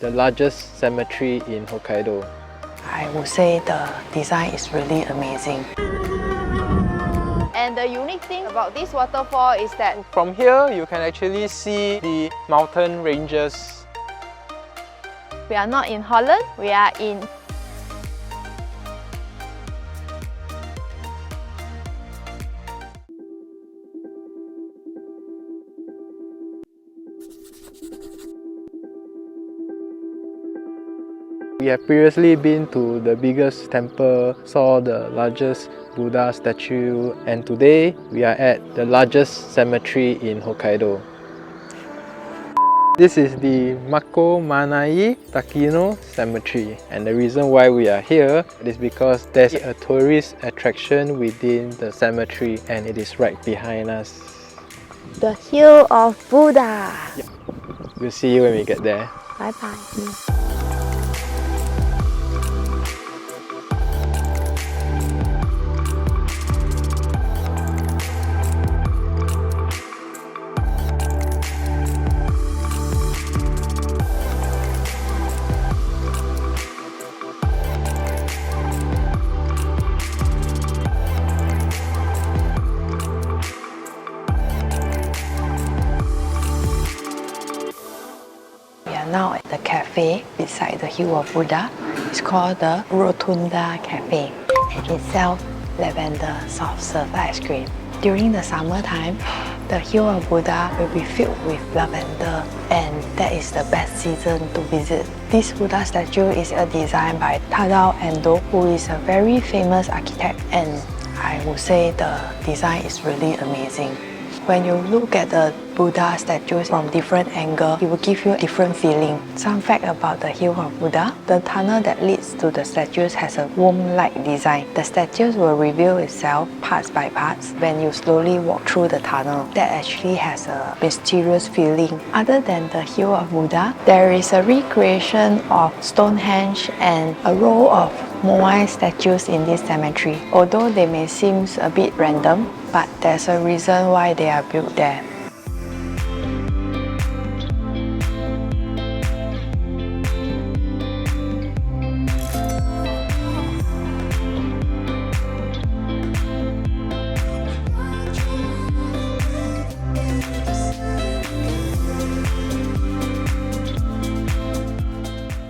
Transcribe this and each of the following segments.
the largest cemetery in Hokkaido. I would say the design is really amazing. And the unique thing about this waterfall is that From here, you can actually see the mountain ranges. we are not in Holland, we are in We have previously been to the biggest temple, saw the largest Buddha statue, and today we are at the largest cemetery in Hokkaido. This is the Mako Manai Takino Cemetery, and the reason why we are here is because there's a tourist attraction within the cemetery and it is right behind us. the Hill of Buddha. We'll see you when we get there. Bye bye. We are now at the cafe beside the Hill of Buddha. It's called the Rotunda Cafe and it sells lavender soft serve ice cream. During the summertime, the Hill of Buddha will be filled with lavender and that is the best season to visit. This Buddha statue is designed by Tadao Ando, who is a very famous architect, and I would say the design is really amazing. When you look at the Buddha statues from different angles, it will give you a different feeling. Some fact about the Hill of Buddha, the tunnel that leads to the statues has a womb-like design. The statues will reveal itself parts by parts when you slowly walk through the tunnel. That actually has a mysterious feeling. Other than the Hill of Buddha, there is a recreation of Stonehenge and a row of Moai statues in this cemetery. Although they may seem a bit random, but there's a reason why they are built there.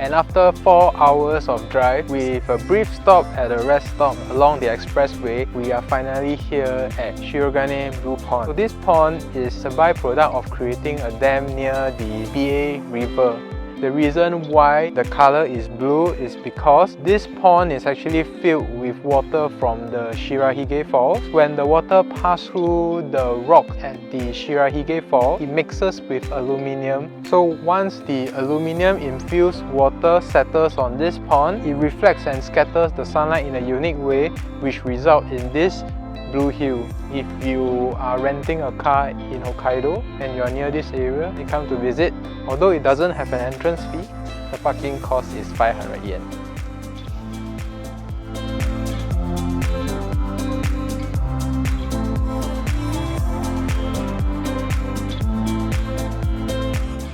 And after 4 hours of drive, with a brief stop at a rest stop along the expressway, we are finally here at Shirogane Blue Pond. So this pond is a byproduct of creating a dam near the Biei River. The reason why the color is blue is because this pond is actually filled with water from the Shirahige Falls. When the water passes through the rock at the Shirahige Falls, it mixes with aluminium. So once the aluminium infused water settles on this pond, it reflects and scatters the sunlight in a unique way, which results in this blue hill. If you are renting a car in Hokkaido and you are near this area, you come to visit. Although it doesn't have an entrance fee, the parking cost is 500 yen.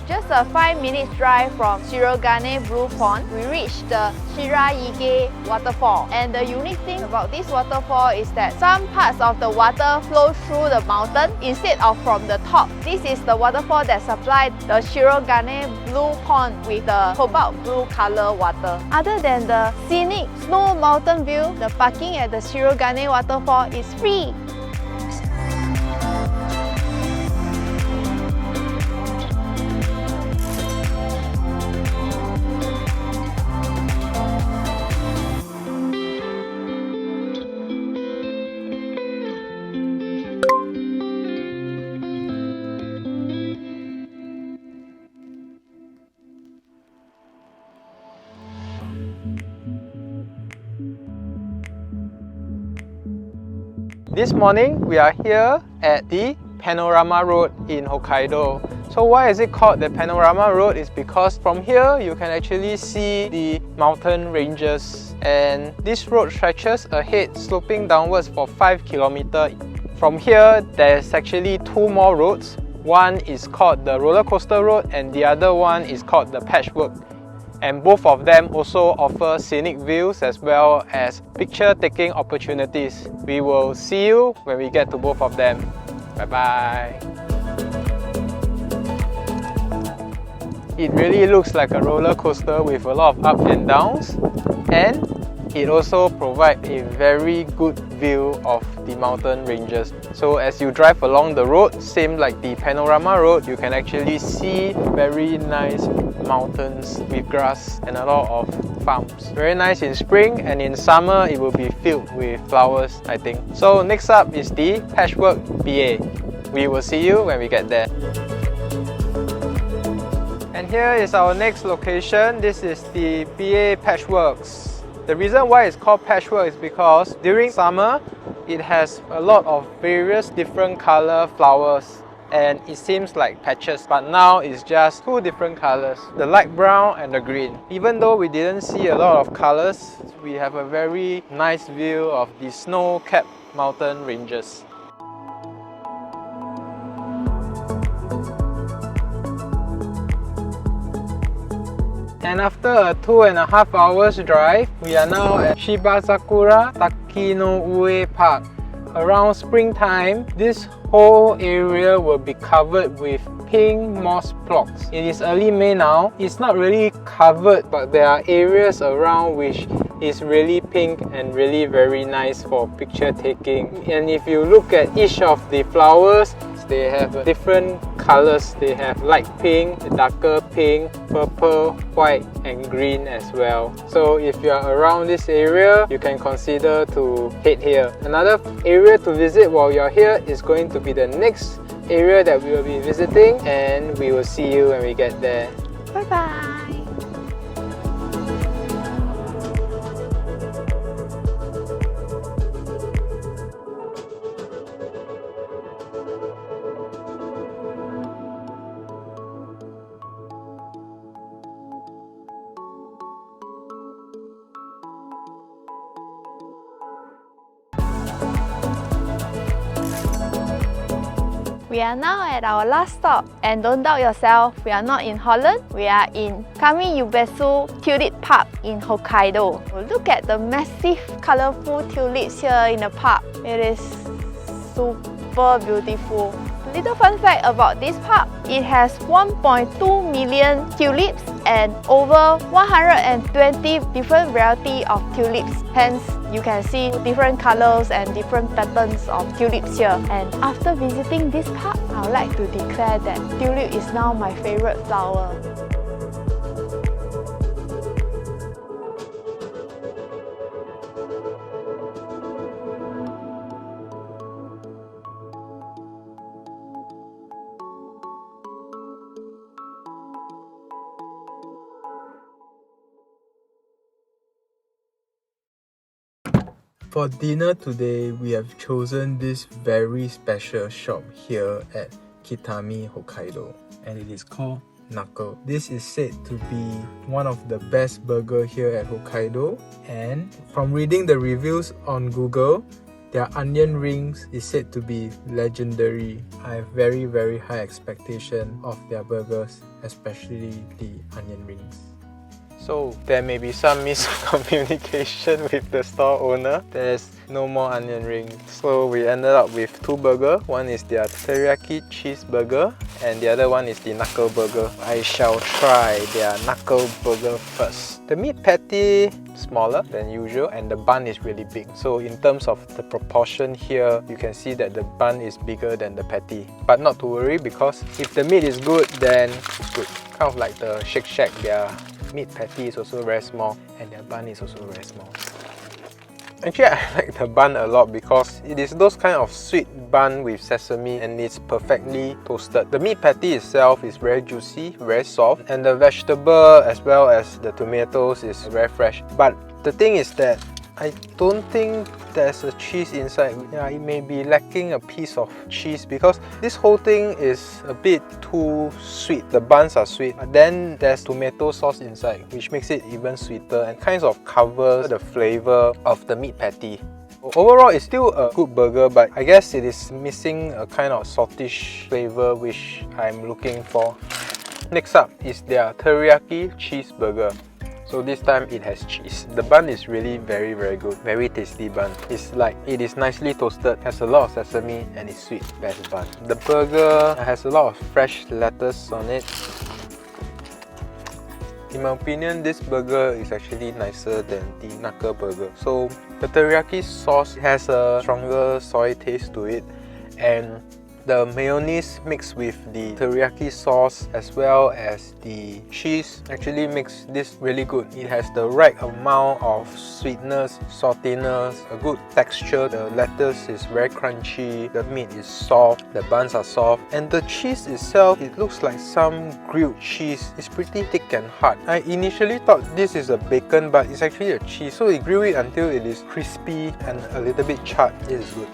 Just a 5-minute drive from Shirogane Blue Pond, we reached the Shirahige waterfall. And the unique thing about this waterfall is that some parts of the water flow through the mountain instead of from the top. This is the waterfall that supplied the Shirogane Blue Pond with the cobalt blue color water. Other than the scenic snow mountain view, the parking at the Shirogane waterfall is free. This morning, we are here at the Panorama Road in Hokkaido. So why is it called the Panorama Road? Is because from here you can actually see the mountain ranges, and this road stretches ahead, sloping downwards for 5 kilometers. From here, there's actually 2 more roads. One is called the roller coaster road and the other one is called the patchwork. And both of them also offer scenic views as well as picture taking opportunities. We will see you when we get to both of them. Bye bye. It really looks like a roller coaster with a lot of up and downs, and it also provides a very good view of the mountain ranges. So as you drive along the road, same like the panorama road, you can actually see very nice mountains with grass and a lot of farms. Very nice in spring, and in summer it will be filled with flowers, I think. So next up is the Patchwork BA. We will see you when we get there. And here is our next location. This is the BA Patchworks. The reason why it's called patchwork is because during summer, it has a lot of various different color flowers and it seems like patches, but now it's just two different colors, the light brown and the green. Even though we didn't see a lot of colors, we have a very nice view of the snow-capped mountain ranges. And after a 2.5 hours drive, we are now at Shibazakura Takinoue Park. Around springtime, this whole area will be covered with pink moss blocks. It is early May now. It's not really covered, but there are areas around which is really pink and really very nice for picture taking. And if you look at each of the flowers, they have different colors. They have light pink, darker pink, purple, white and green as well. So if you are around this area, you can consider to head here. Another area to visit while you're here is going to be the next area that we will be visiting, and we will see you when we get there. Bye bye. We are now at our last stop, and don't doubt yourself, we are not in Holland, we are in Kami-Yubesu Tulip Park in Hokkaido. Look at the massive colorful tulips here in the park. It is super beautiful. Little fun fact about this park, it has 1.2 million tulips and over 120 different varieties of tulips. Hence, you can see different colors and different patterns of tulips here. And after visiting this park, I would like to declare that tulip is now my favorite flower. For dinner today, we have chosen this very special shop here at Kitami, Hokkaido, and it is called Knuckle. This is said to be one of the best burger here at Hokkaido, and from reading the reviews on Google, their onion rings is said to be legendary. I have very high expectation of their burgers, especially the onion rings. So there may be some miscommunication with the store owner. There's no more onion rings. So we ended up with two burgers. One is their teriyaki cheeseburger and the other one is the knuckle burger. I shall try their knuckle burger first. The meat patty smaller than usual and the bun is really big. So in terms of the proportion here, you can see that the bun is bigger than the patty. But not to worry, because if the meat is good, then it's good. Kind of like the Shake Shack, their meat patty is also very small and their bun is also very small. Actually, I like the bun a lot because it is those kind of sweet bun with sesame and it's perfectly toasted. The meat patty itself is very juicy, very soft, and the vegetable as well as the tomatoes is very fresh. But the thing is that I don't think there's a cheese inside. Yeah, it may be lacking a piece of cheese because this whole thing is a bit too sweet. The buns are sweet, but then there's tomato sauce inside, which makes it even sweeter and kind of covers the flavor of the meat patty. Overall, it's still a good burger, but I guess it is missing a kind of saltish flavor which I'm looking for. Next up is their teriyaki cheeseburger. So this time it has cheese. The bun is really very good. Very tasty bun. It's like it is nicely toasted, has a lot of sesame and it's sweet. Best bun. The burger has a lot of fresh lettuce on it. In my opinion, this burger is actually nicer than the knuckle burger. So the teriyaki sauce has a stronger soy taste to it, and the mayonnaise mixed with the teriyaki sauce as well as the cheese actually makes this really good. It has the right amount of sweetness, saltiness, a good texture. The lettuce is very crunchy, the meat is soft, the buns are soft, and the cheese itself, it looks like some grilled cheese. It's pretty thick and hard. I initially thought this is a bacon, but it's actually a cheese, so you grill it until it is crispy and a little bit charred. This is good.